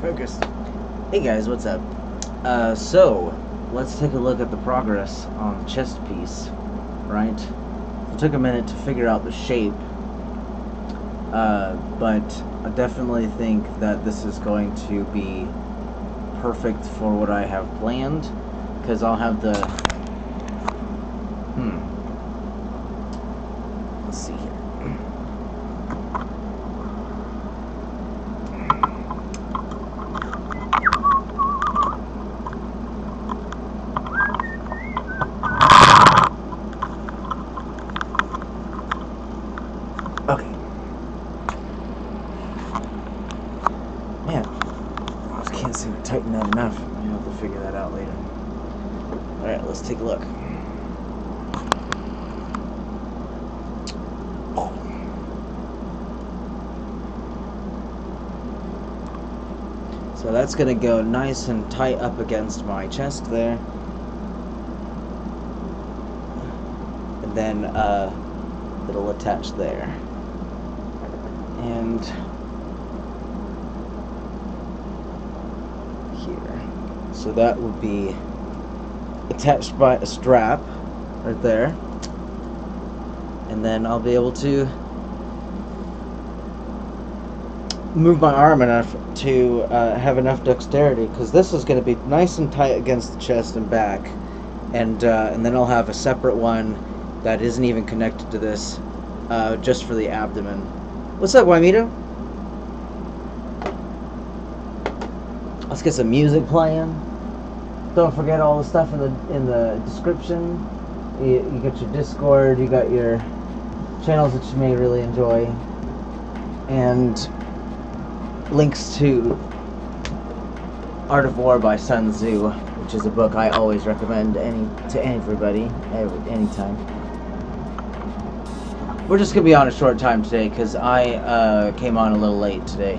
Focus. Hey guys, what's up? So, let's take a look at the progress on the chest piece, right? It took a minute to figure out the shape, but I definitely think that this is going to be perfect for what I have planned, because I'll have the... Let's see here. Okay. Man, I just can't seem to tighten that enough. I'll have to figure that out later. Alright, let's take a look. So that's going to go nice and tight up against my chest there. And then it'll attach there. And here. So that would be attached by a strap right there. And then I'll be able to move my arm enough to have enough dexterity, because this is going to be nice and tight against the chest and back, and then I'll have a separate one that isn't even connected to this, just for the abdomen. What's up, Wymito? Let's get some music playing. Don't forget all the stuff in the description. You got your Discord, you got your channels that you may really enjoy, and links to Art of War by Sunzi, which is a book I always recommend to everybody, anytime. We're just going to be on a short time today, because I came on a little late today.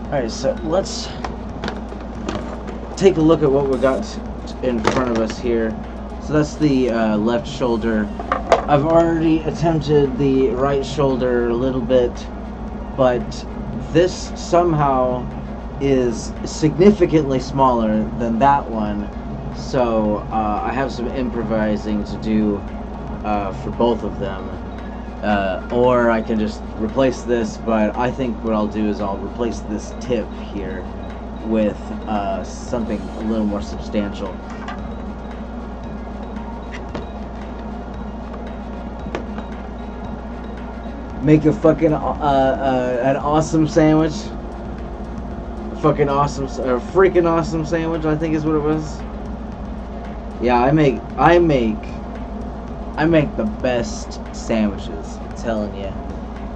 Alright, so let's take a look at what we got in front of us here. So that's the left shoulder. I've already attempted the right shoulder a little bit, but this somehow is significantly smaller than that one, so I have some improvising to do for both of them, or I can just replace this, but I think what I'll do is I'll replace this tip here with something a little more substantial. Make a fucking an awesome sandwich. Fucking awesome, or freaking awesome sandwich, I think is what it was. Yeah, I make the best sandwiches, I'm telling you.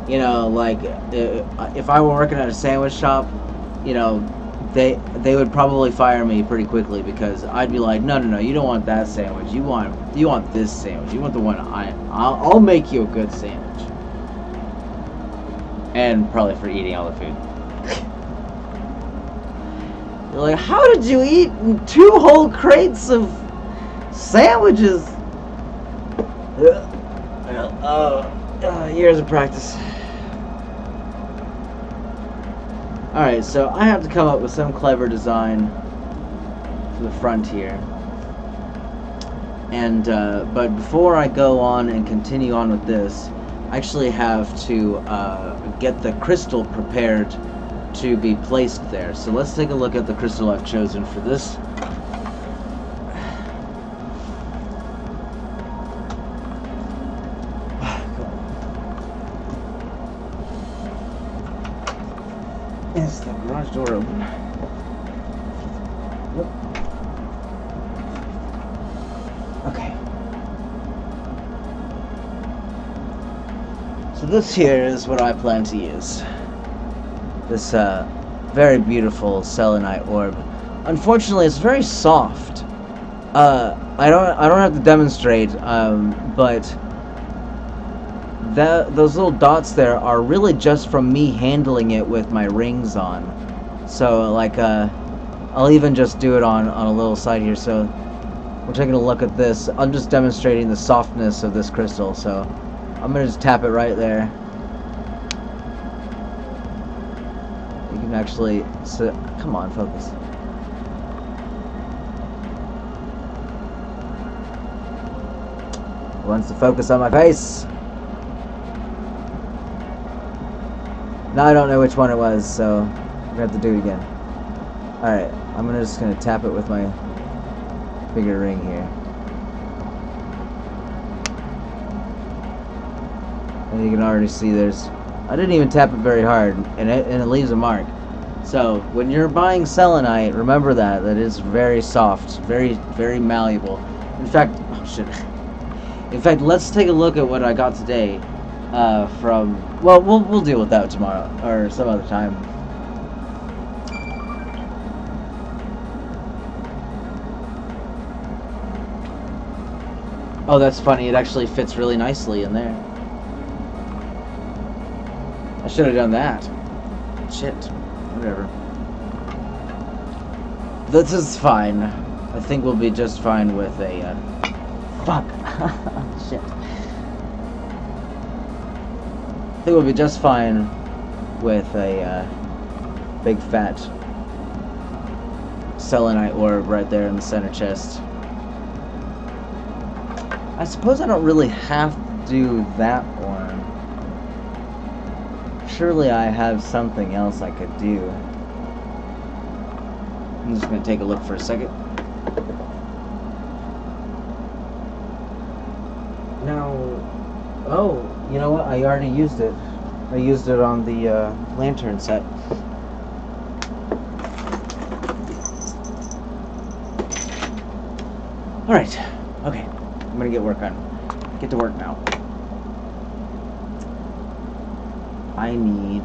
You know, like if I were working at a sandwich shop, you know, they would probably fire me pretty quickly, because I'd be like, no, you don't want that sandwich. You want this sandwich. You want the one I'll make you a good sandwich. And probably for eating all the food. You're like, how did you eat 2 whole crates of sandwiches? Years of practice. Alright, so I have to come up with some clever design for the front here. And, but before I go on and continue on with this, I actually have to get the crystal prepared to be placed there. So let's take a look at the crystal I've chosen for this. Is the garage door open? Yep. Okay. So this here is what I plan to use. This very beautiful selenite orb. Unfortunately, it's very soft. I don't have to demonstrate, but those little dots there are really just from me handling it with my rings on. So like I'll even just do it on a little side here. So we're taking a look at this. I'm just demonstrating the softness of this crystal. So I'm gonna just tap it right there. can actually... So, come on, focus. It wants to focus on my face. Now I don't know which one it was, so I'm gonna have to do it again. Alright, I'm just gonna tap it with my bigger ring here. And you can already see there's... I didn't even tap it very hard, and it leaves a mark. So, when you're buying selenite, remember that is very soft, very, very malleable. In fact, oh shit. In fact, let's take a look at what I got today from... Well, we'll deal with that tomorrow, or some other time. Oh, that's funny. It actually fits really nicely in there. I should have done that. Shit. Whatever. This is fine. I think we'll be just fine with a... Fuck. Shit. I think we'll be just fine with a big fat selenite orb right there in the center chest. I suppose I don't really have to do that one. Surely I have something else I could do. I'm just going to take a look for a second. Now, oh, you know what? I already used it. I used it on the lantern set. Alright, okay. I'm going to get to work now. I need...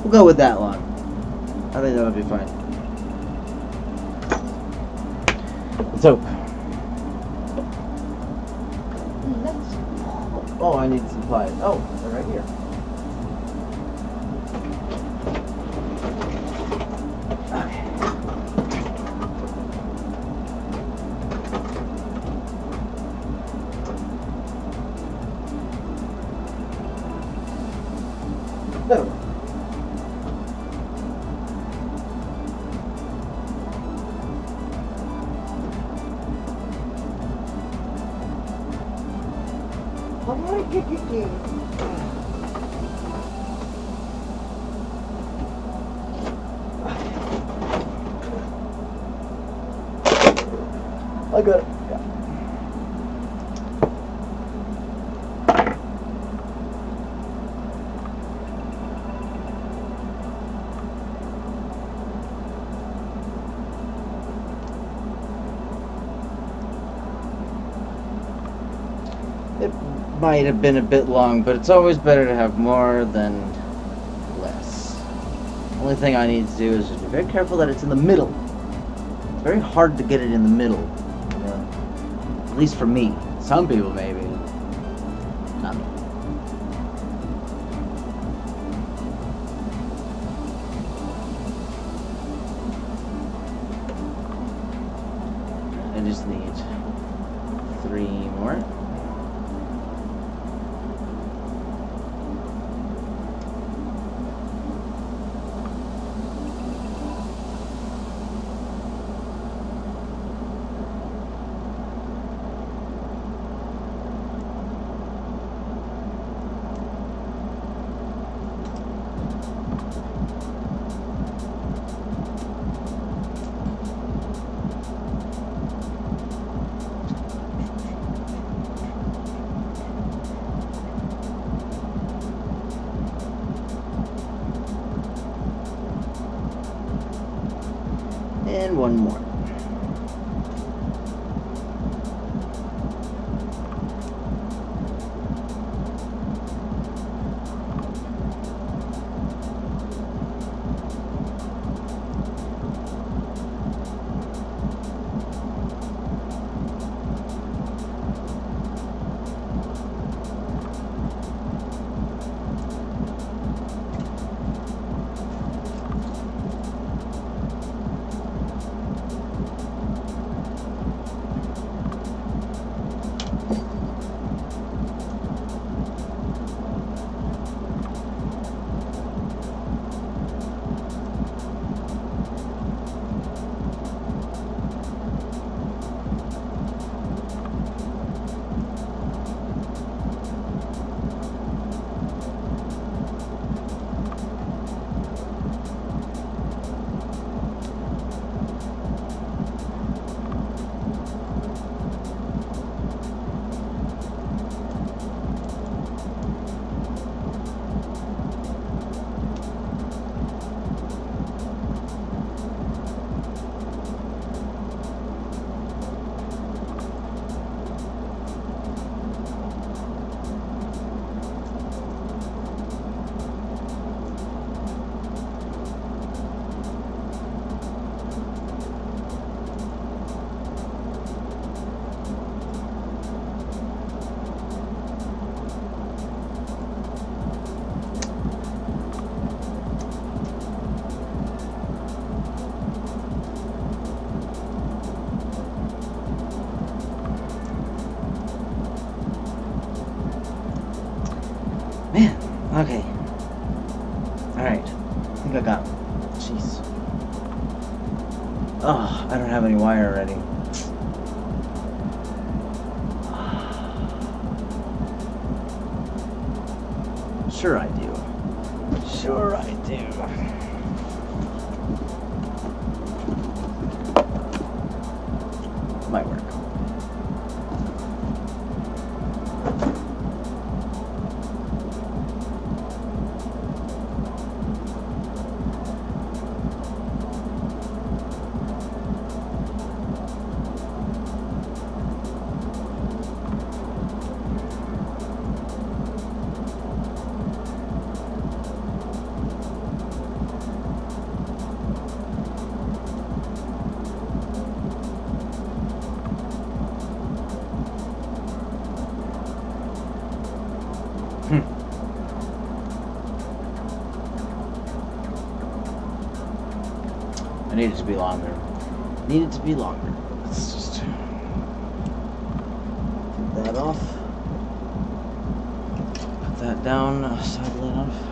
We'll go with that long. I think that'll be fine. Let's hope. Oh, I need supplies. Oh, they're right here. Okay. No. I got it. Yeah. It might have been a bit long, but it's always better to have more than less. The only thing I need to do is just be very careful that it's in the middle. It's very hard to get it in the middle. At least for me. Some people maybe. Not me. I just need 3 more. And 1 more. Okay. Alright. I think I got him. Jeez. Oh, I don't have any wire ready. Sure I do. Sure I do. Might work. I need it to be longer. Need it to be longer. Let's just take that off. Put that down, side lid off.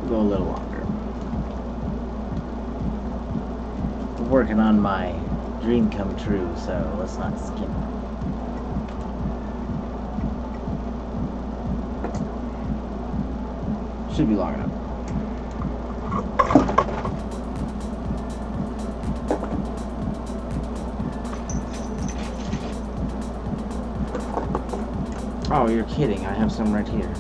Go a little longer. I'm working on my dream come true, so let's not skip. Should be long enough. Oh, you're kidding. I have some right here.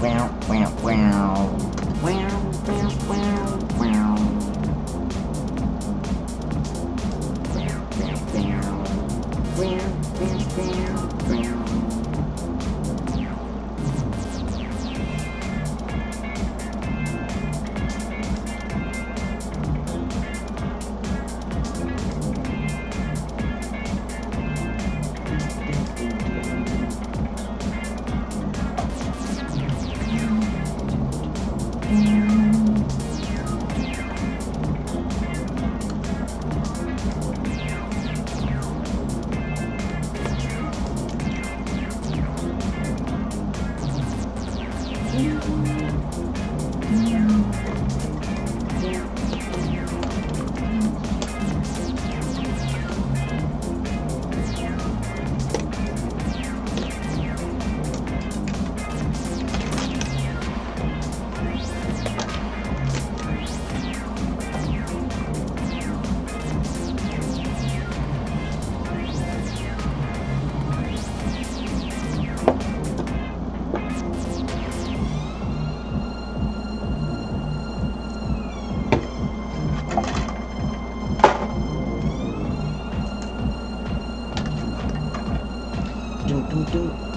Wow, wow, wow. Wow, wow, wow, wow. Dum, dum.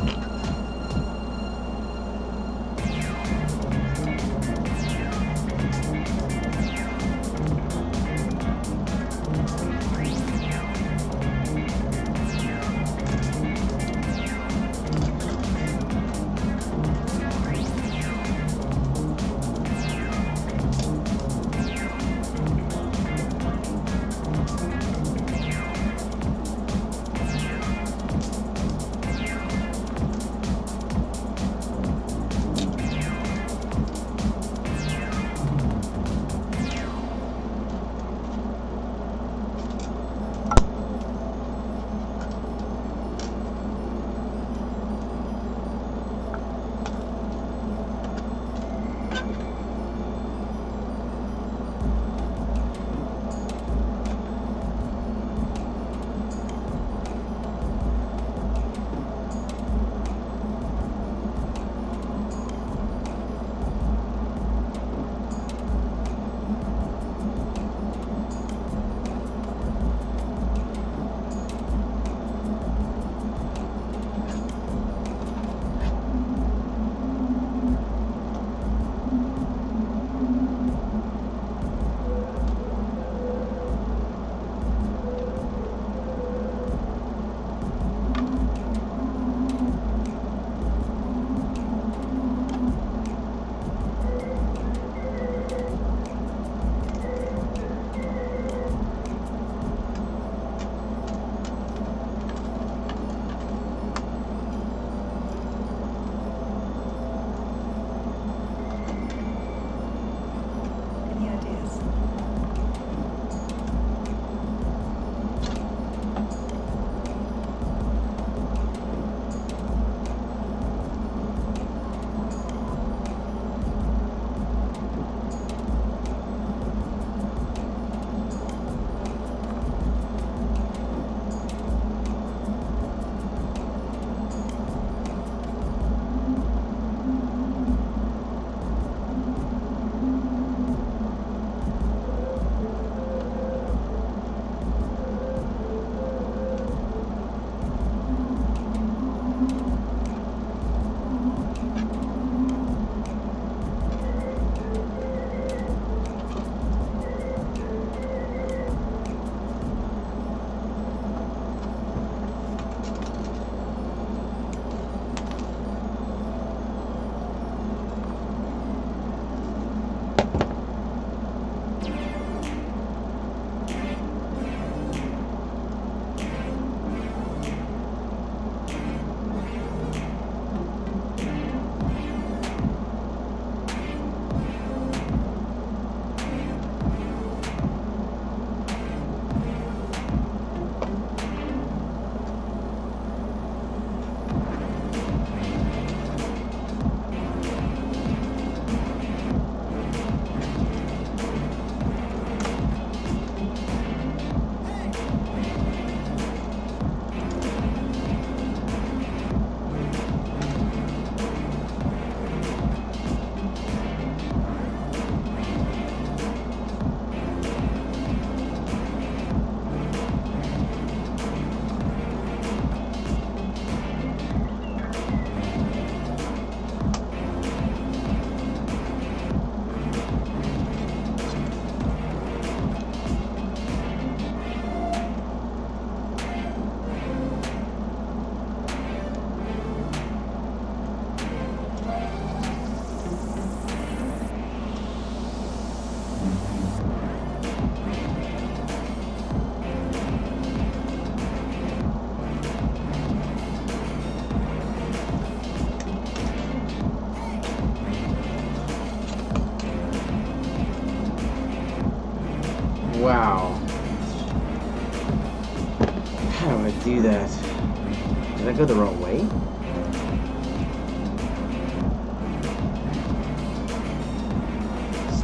do that. Did I go the wrong way?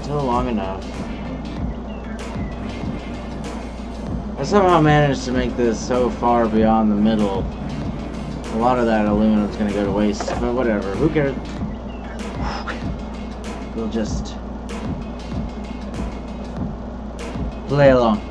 Still long enough. I somehow managed to make this so far beyond the middle. A lot of that aluminum's gonna go to waste, but whatever. Who cares? We'll just play along.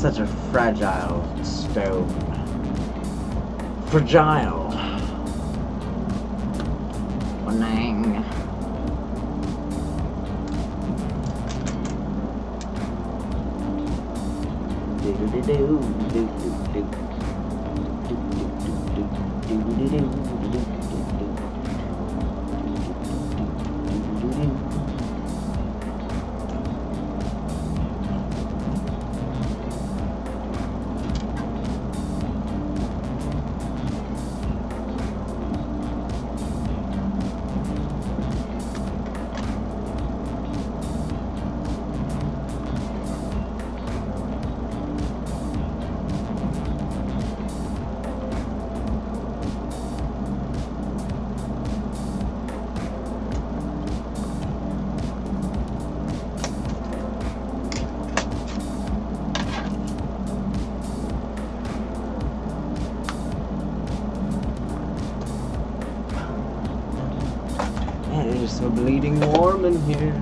Such a fragile stone. Fragile. Wanang. Man, it is so bleeding warm in here.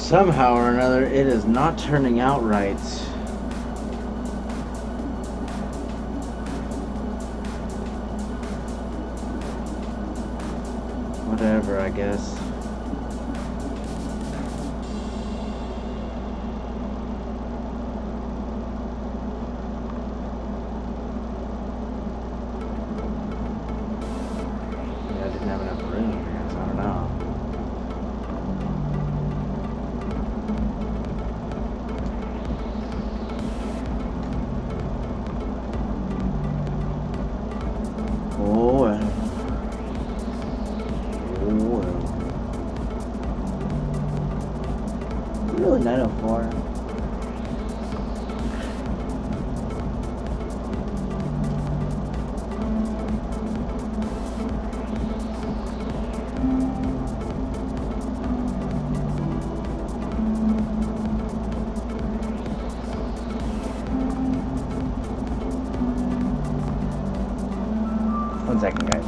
somehow or another, it is not turning out right. Whatever, I guess. Yeah, I didn't have enough room, I guess. I don't know. Oh, well. Oh, well. Really 904. One second, guys.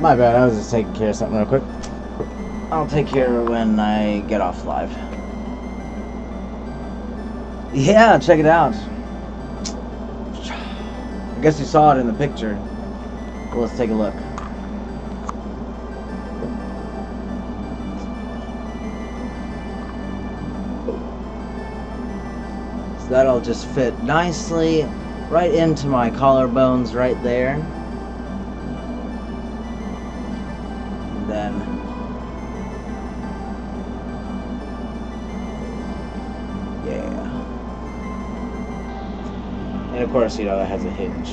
My bad, I was just taking care of something real quick. I'll take care of it when I get off live. Yeah, check it out. I guess you saw it in the picture. Well, let's take a look. So that'll just fit nicely right into my collarbones right there. And then yeah. And of course, you know, it has a hinge.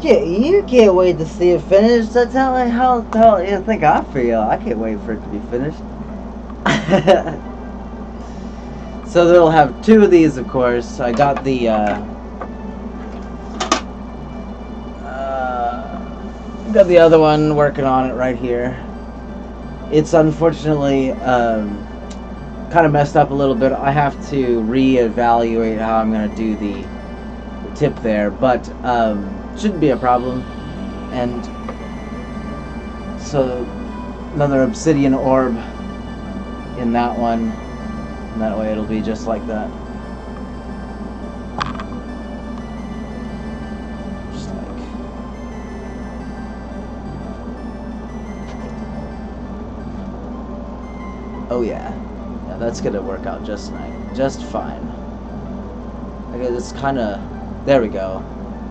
You can't wait to see it finished. That's how you think I feel. I can't wait for it to be finished. So they'll have two of these, of course. I got the got the other one working on it right here. It's unfortunately kind of messed up a little bit. I have to reevaluate how I'm gonna do the tip there, but shouldn't be a problem. And so another obsidian orb in that one, and that way it'll be just like that. Just like oh yeah, that's gonna work out just fine. Okay, it's kind of, there we go.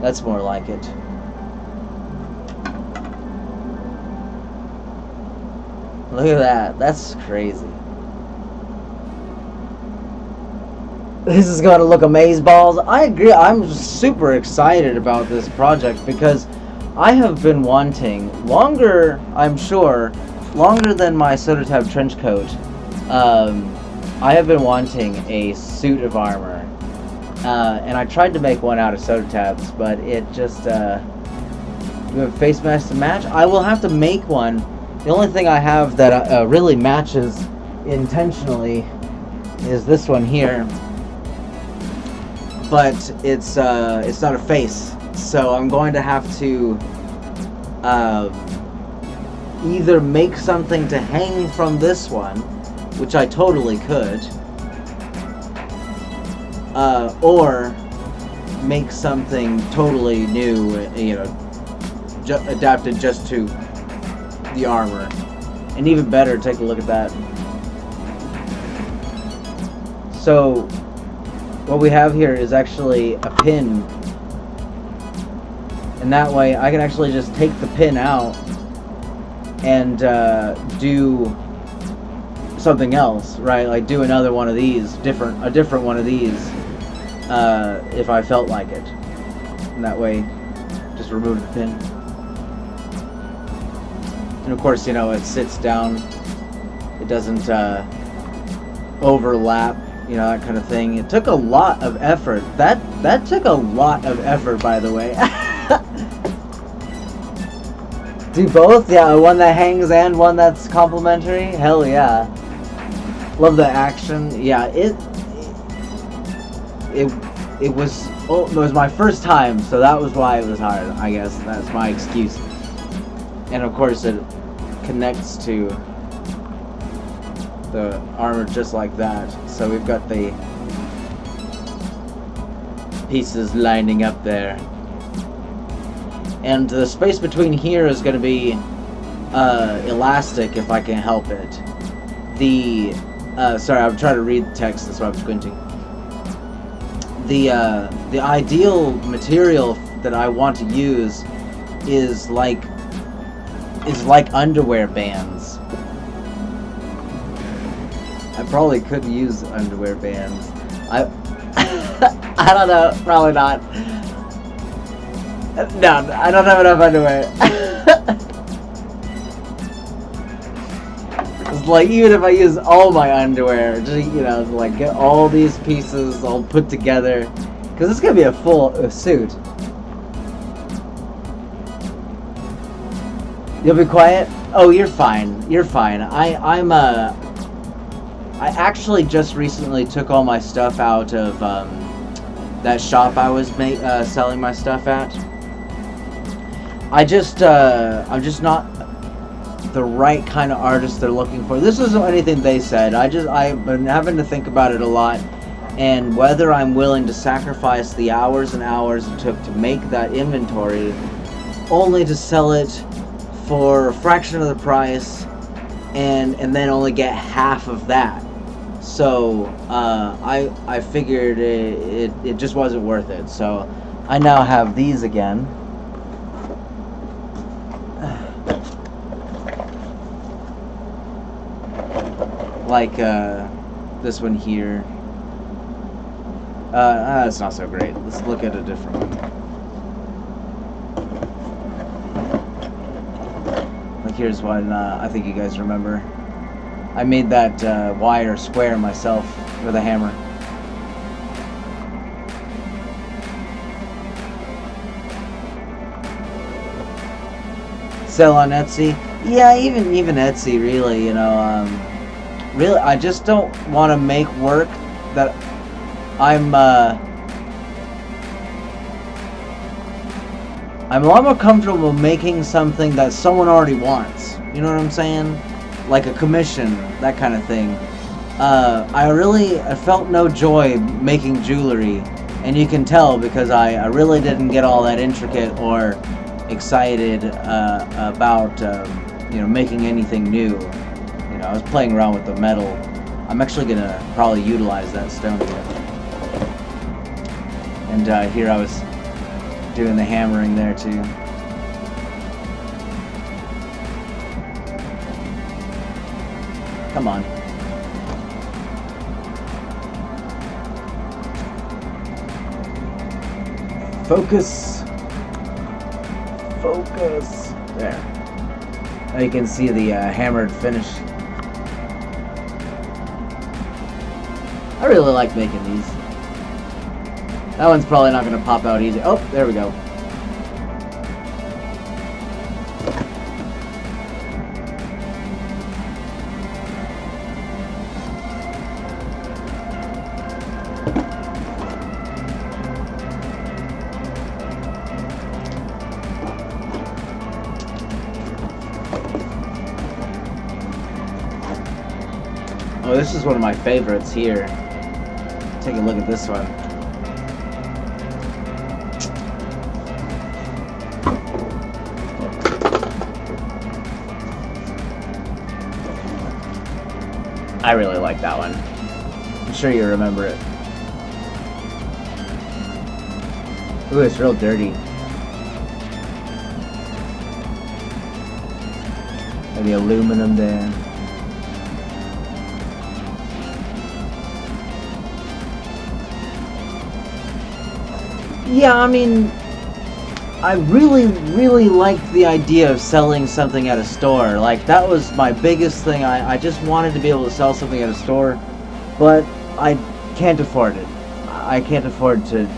That's more like it. Look at that. That's crazy. This is going to look amazeballs. I agree. I'm super excited about this project because I have been wanting longer, I'm sure, longer than my soda tab trench coat. I have been wanting a suit of armor. And I tried to make one out of soda tabs, but it just face mask to match. I will have to make one. The only thing I have that really matches intentionally is this one here, but it's not a face, so I'm going to have to either make something to hang from this one, which I totally could, or make something totally new, you know, adapted just to the armor. And even better, take a look at that. So what we have here is actually a pin, and that way I can actually just take the pin out and do something else, right? Like do another one of these, a different one of these, if I felt like it. And that way, just remove the pin. And of course, you know, it sits down. It doesn't overlap, you know, that kind of thing. It took a lot of effort. That took a lot of effort, by the way. Do both? Yeah, one that hangs and one that's complimentary? Hell yeah. Love the action. Yeah, it was my first time, so that was why it was hard, I guess. That's my excuse. And of course it connects to the armor just like that. So we've got the pieces lining up there. And the space between here is going to be elastic if I can help it. Sorry, I'm trying to read the text, that's why I'm squinting. The ideal material that I want to use is like underwear bands. I probably could use underwear bands. I don't know, probably not. No, I don't have enough underwear. It's like, even if I use all my underwear, just, you know, like get all these pieces all put together, because it's gonna be a full suit. You'll be quiet? Oh, you're fine. You're fine. I actually just recently took all my stuff out of that shop I was selling my stuff at. I'm just not the right kind of artist they're looking for. This isn't anything they said. I've been having to think about it a lot, and whether I'm willing to sacrifice the hours and hours it took to make that inventory, only to sell it for a fraction of the price, and then only get half of that. So I figured it just wasn't worth it. So I now have these again. Like this one here. That's not so great. Let's look at a different one. Like here's one I think you guys remember. I made that wire square myself with a hammer. Sell on Etsy? Yeah, even Etsy, really, you know. Really, I just don't want to make work that I'm a lot more comfortable making something that someone already wants. You know what I'm saying? Like a commission, that kind of thing. I felt no joy making jewelry, and you can tell because I really didn't get all that intricate or excited about you know, making anything new. You know, I was playing around with the metal. I'm actually gonna probably utilize that stone here. And here I was doing the hammering there too. Come on. Focus. Focus. There. Now you can see the hammered finish. I really like making these. That one's probably not going to pop out easy. Oh, there we go. Oh, Oh, this is one of my favorites here. Take a look at this one. I really like that one. I'm sure you remember it. Ooh, it's real dirty. And the aluminum there. Yeah, I mean, I really liked the idea of selling something at a store. Like, that was my biggest thing. I just wanted to be able to sell something at a store, but I can't afford it. I can't afford to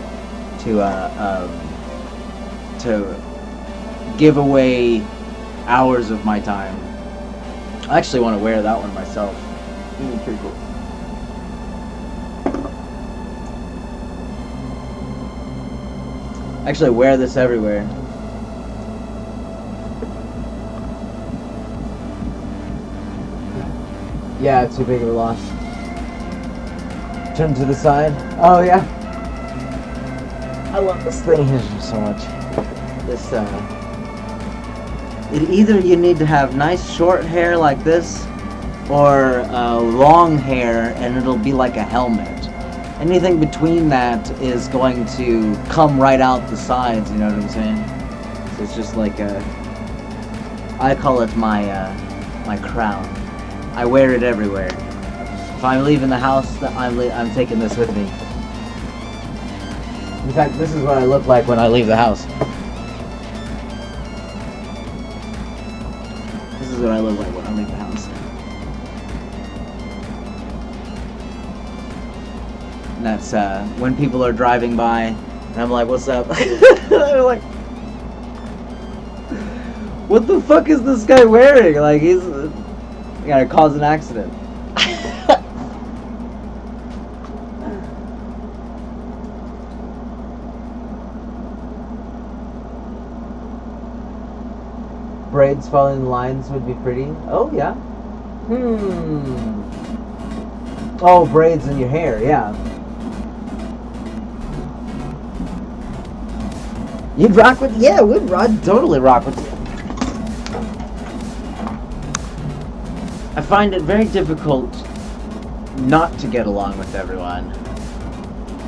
give away hours of my time. I actually want to wear that one myself. Pretty cool. Actually, wear this everywhere. Yeah, too big of a loss. Turn to the side. Oh yeah. I love this thing here so much. This either you need to have nice short hair like this, or long hair, and it'll be like a helmet. Anything between that is going to come right out the sides, you know what I'm saying? So it's just like I call it my my crown. I wear it everywhere. If I'm leaving the house, I'm taking this with me. In fact, this is what I look like when I leave the house. This is what I look like when I leave the house. And that's when people are driving by, and I'm like, "What's up?" They're like, "What the fuck is this guy wearing?" Like, he's gonna cause an accident. Braids following the lines would be pretty. Oh yeah. Oh, braids in your hair, yeah. You'd rock with, yeah, I'd totally rock with you. I find it very difficult not to get along with everyone.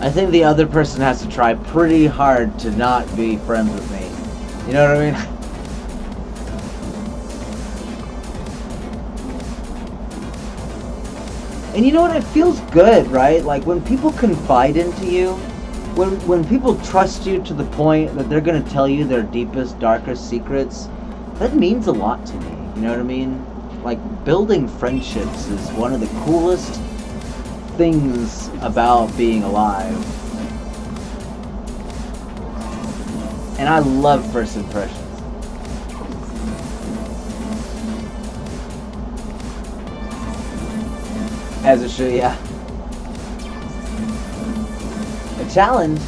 I think the other person has to try pretty hard to not be friends with me. You know what I mean? And you know what? It feels good, right? Like when people confide into you, when people trust you to the point that they're gonna tell you their deepest, darkest secrets, that means a lot to me. You know what I mean? Like, building friendships is one of the coolest things about being alive. And I love first impressions. As it should, yeah. A challenge.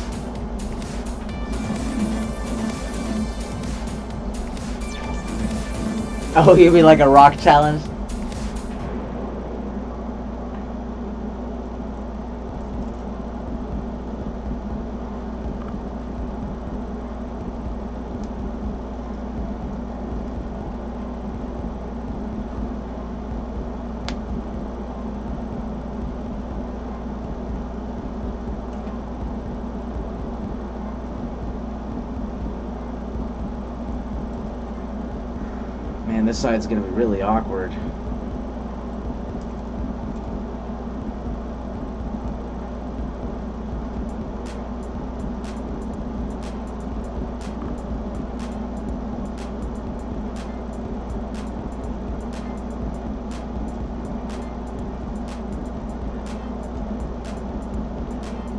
Oh, you mean like a rock challenge? Man, this side's gonna be really awkward.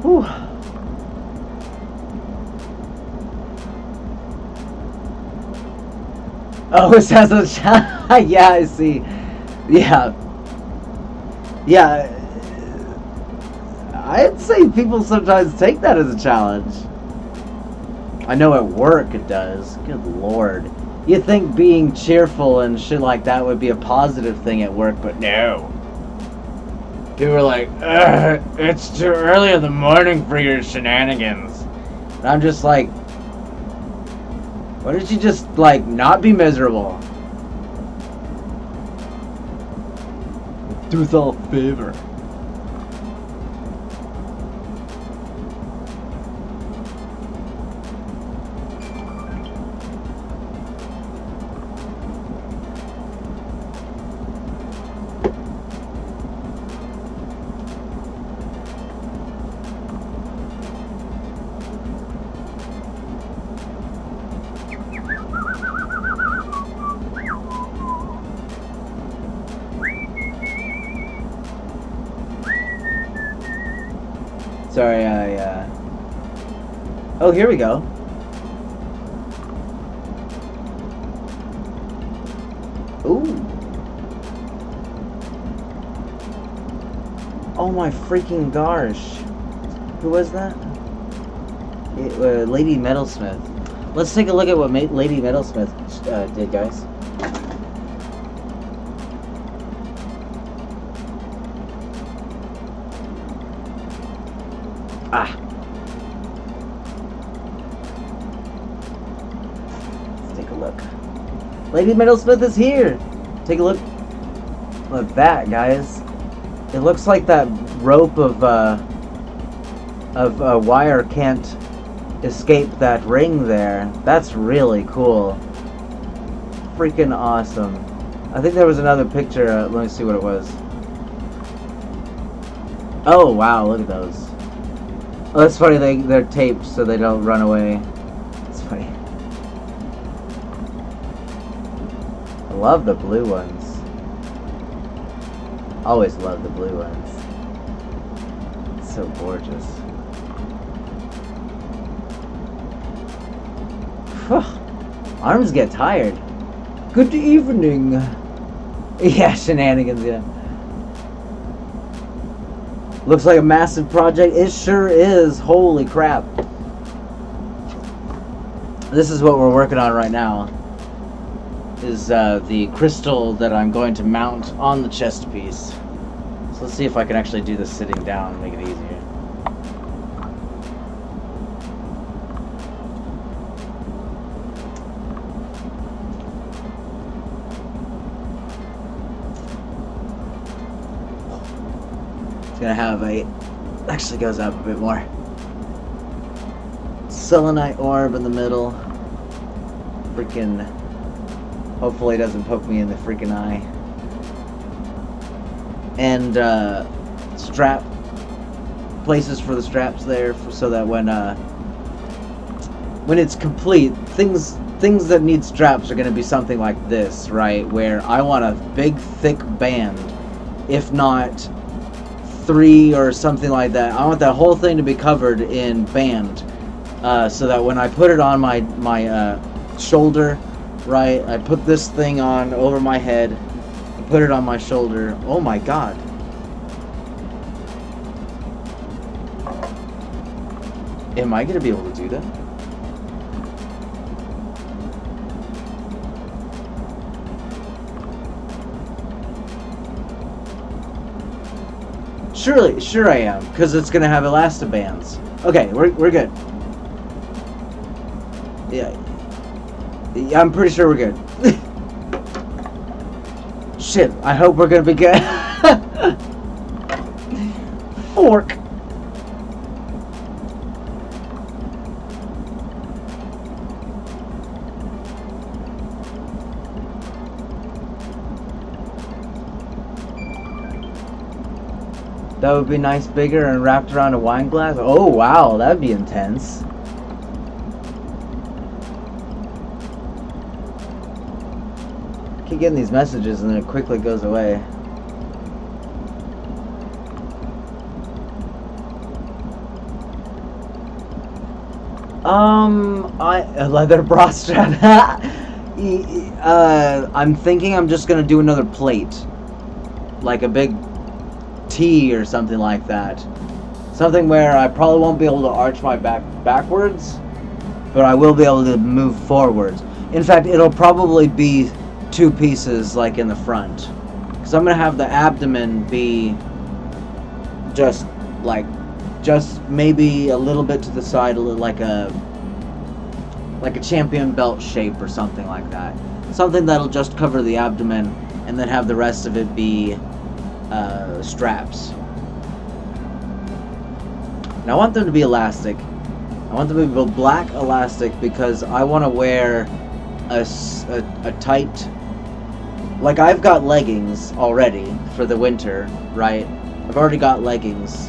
Whew. Oh, it has a challenge. Yeah, I see. Yeah. Yeah. I'd say people sometimes take that as a challenge. I know at work it does. Good lord. You'd think being cheerful and shit like that would be a positive thing at work, but no. People were like, "Ugh, it's too early in the morning for your shenanigans." And I'm just like, why don't you just, like, not be miserable? Do us all a favor. Sorry, Oh, here we go. Ooh. Oh my freaking gosh. Who was that? Lady Metalsmith. Let's take a look at what Lady Metalsmith did, guys. Ah. Let's take a look. Lady Metalsmith is here. Take a look. Look at that, guys. It looks like that rope of wire can't escape that ring there. That's really cool. Freaking awesome. I think there was another picture. Let me see what it was. Oh wow, look at those. Oh, that's funny. They're taped so they don't run away. It's funny. I love the blue ones. Always love the blue ones. It's so gorgeous. Arms get tired. Good evening. Yeah, shenanigans, yeah. Looks like a massive project. It sure is. Holy crap. This is what we're working on right now. Is the crystal that I'm going to mount on the chest piece. So let's see if I can actually do this sitting down and make it easier. It's gonna have a, actually goes up a bit more. Selenite orb in the middle. Freaking, hopefully it doesn't poke me in the freaking eye. And strap, places for the straps there so that when it's complete, things that need straps are gonna be something like this, right? Where I want a big thick band, if not 3 or something like that. I want that whole thing to be covered in band, so that when I put it on my shoulder, right, I put this thing on over my head, put it on my shoulder. Oh my god. Am I gonna be able to do that? Sure I am, because it's gonna have elastobands. Okay, we're good. Yeah, I'm pretty sure we're good. Shit, I hope we're gonna be good. Fork. That would be nice, bigger and wrapped around a wine glass. Oh wow, that'd be intense. Keep getting these messages and then it quickly goes away. A leather bra strap. I'm thinking I'm just gonna do another plate, like a big T or something like that. Something where I probably won't be able to arch my back backwards, but I will be able to move forwards. In fact, it'll probably be 2 pieces like in the front, because I'm gonna have the abdomen be just maybe a little bit to the side, like a champion belt shape or something like that. Something that'll just cover the abdomen and then have the rest of it be straps. And I want them to be elastic. I want them to be black elastic because I want to wear a tight... Like, I've got leggings already for the winter, right? I've already got leggings.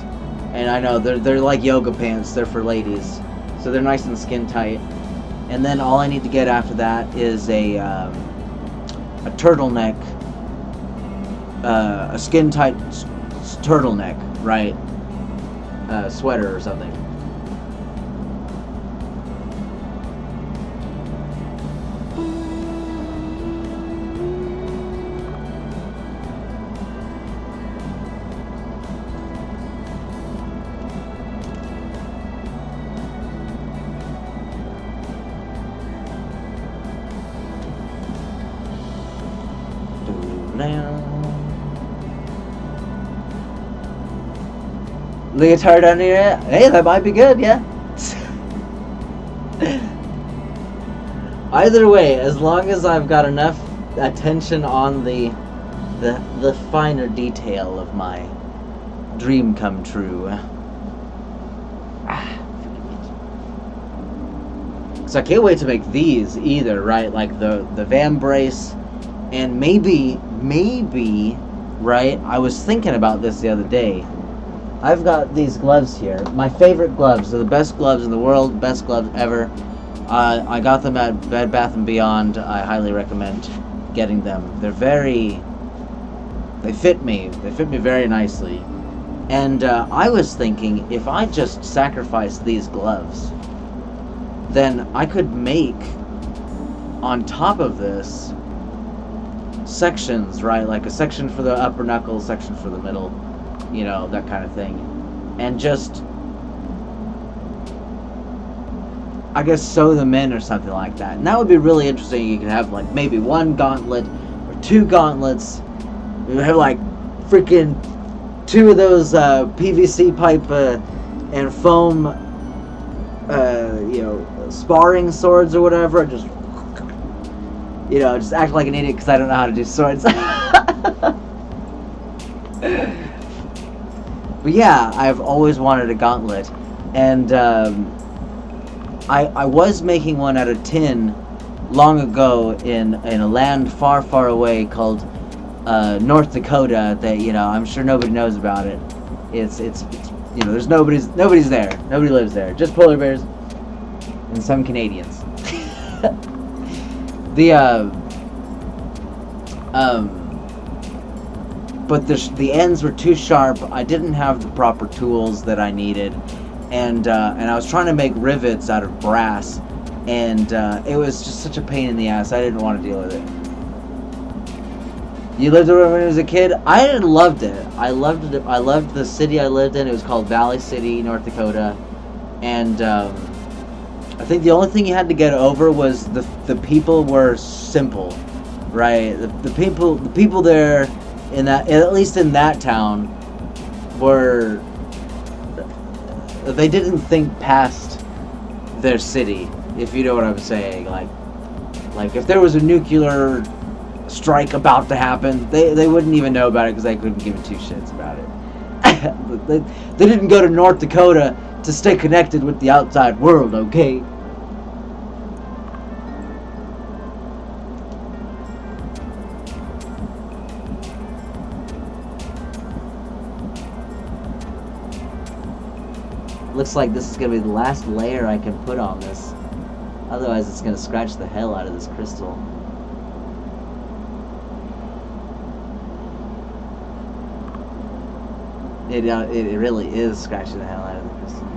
And I know, they're like yoga pants. They're for ladies. So they're nice and skin tight. And then all I need to get after that is a turtleneck. A skin tight turtleneck, right? Sweater or something. Leotard under here? Hey, that might be good, yeah. Either way, as long as I've got enough attention on the finer detail of my dream come true. So I can't wait to make these either, right? Like the van brace, and maybe, right? I was thinking about this the other day. I've got these gloves here. My favorite gloves. They're the best gloves in the world. Best gloves ever. I got them at Bed Bath & Beyond. I highly recommend getting them. They fit me. They fit me very nicely. And I was thinking, if I just sacrificed these gloves, then I could make, on top of this, sections, right? Like a section for the upper knuckles, section for the middle. You know, that kind of thing. And just, I guess, sew them in or something like that. And that would be really interesting. You could have, like, maybe one gauntlet or two gauntlets. You have, like, freaking two of those PVC pipe and foam, you know, sparring swords or whatever. Just, you know, just act like an idiot because I don't know how to do swords. But yeah, I've always wanted a gauntlet, and I was making one out of tin long ago in a land far, far away called North Dakota. That, you know, I'm sure nobody knows about it. It's you know, there's nobody's there. Nobody lives there. Just polar bears and some Canadians. But the ends were too sharp. I didn't have the proper tools that I needed, and I was trying to make rivets out of brass, and it was just such a pain in the ass. I didn't want to deal with it. You lived there when you was a kid? I loved it. I loved it. I loved the city I lived in. It was called Valley City, North Dakota, and I think the only thing you had to get over was the people were simple, right? The people there. At least in that town, they didn't think past their city, if you know what I'm saying. Like if there was a nuclear strike about to happen, they wouldn't even know about it because they couldn't give two shits about it. They didn't go to North Dakota to stay connected with the outside world, okay? Looks like this is going to be the last layer I can put on this. Otherwise it's going to scratch the hell out of this crystal. It really is scratching the hell out of the crystal.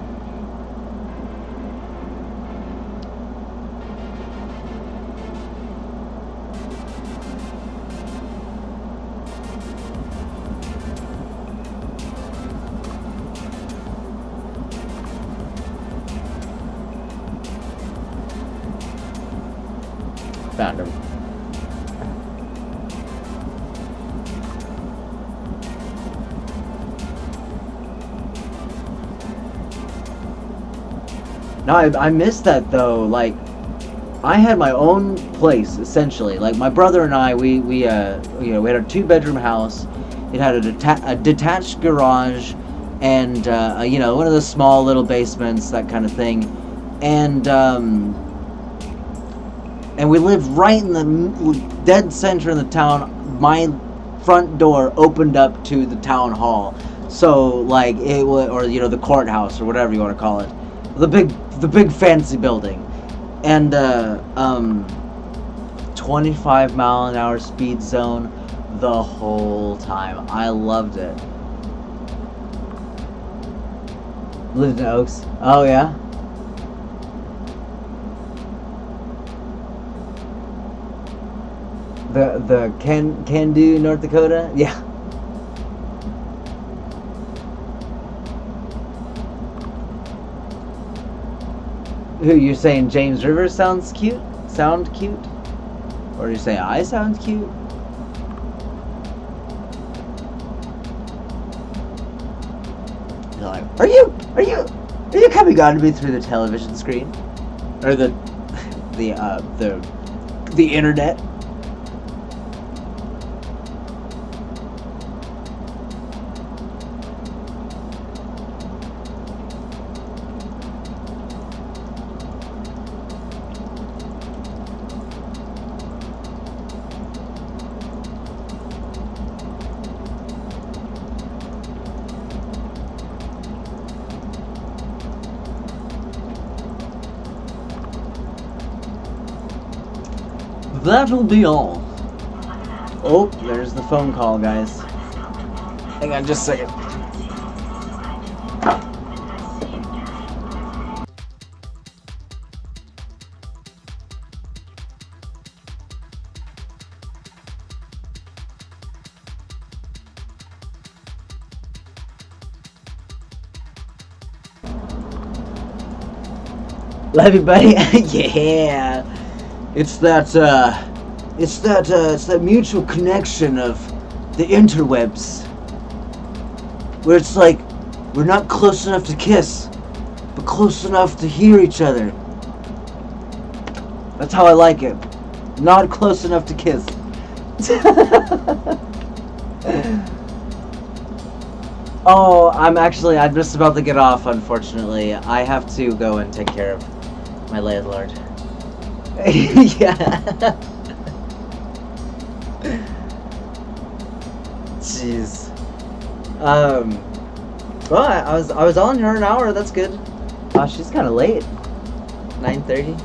Found him. No, I miss that though. Like, I had my own place essentially. Like my brother and I, we had a 2-bedroom house. It had a detached garage, and one of those small little basements, that kind of thing, and we lived right in the dead center of the town. My front door opened up to the town hall, so like it was, or the courthouse or whatever you want to call it, the big fancy building, and 25 mile an hour speed zone the whole time. I loved it. Lived in Oaks. Oh yeah. The can do North Dakota. Yeah. Who, you're saying James Rivers sounds cute? Sound cute? Or are you saying I sound cute? You're like, are you coming on to me through the television screen, or the internet? That'll be all. Oh, there's the phone call, guys. Hang on just a second. Love you, buddy. Yeah. It's that mutual connection of the interwebs, where it's like we're not close enough to kiss, but close enough to hear each other. That's how I like it. Not close enough to kiss. Oh, I'm just about to get off, unfortunately. I have to go and take care of my landlord. Yeah. Jeez. Well, I was on her an hour. That's good. Oh, she's kind of late. 9:30.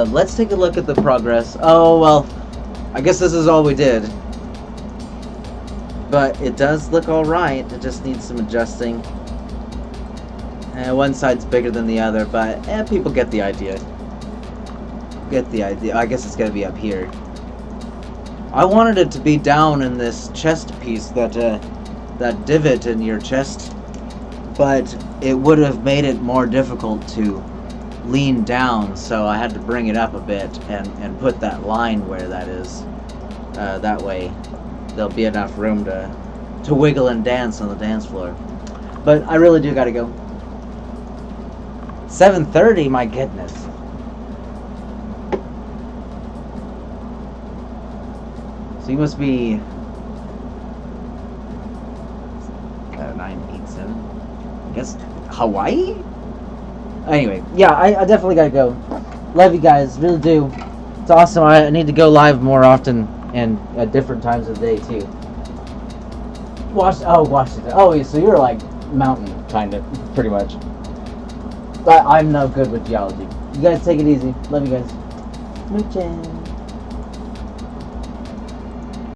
Let's take a look at the progress. Oh well, I guess this is all we did. But it does look all right. It just needs some adjusting. One side's bigger than the other, but people get the idea. I guess it's gonna be up here. I wanted it to be down in this chest piece, that divot in your chest, but it would have made it more difficult to lean down, so I had to bring it up a bit and put that line where that is. That way there'll be enough room to wiggle and dance on the dance floor. But I really do gotta go. 7:30, my goodness. So you must be 987. I guess Hawaii? Anyway, yeah, I definitely gotta go. Love you guys, really do. It's awesome. I need to go live more often and at different times of the day too. Washington. Oh, so you're like mountain, kind of, pretty much. But I'm no good with geology. You guys take it easy. Love you guys. Mooches.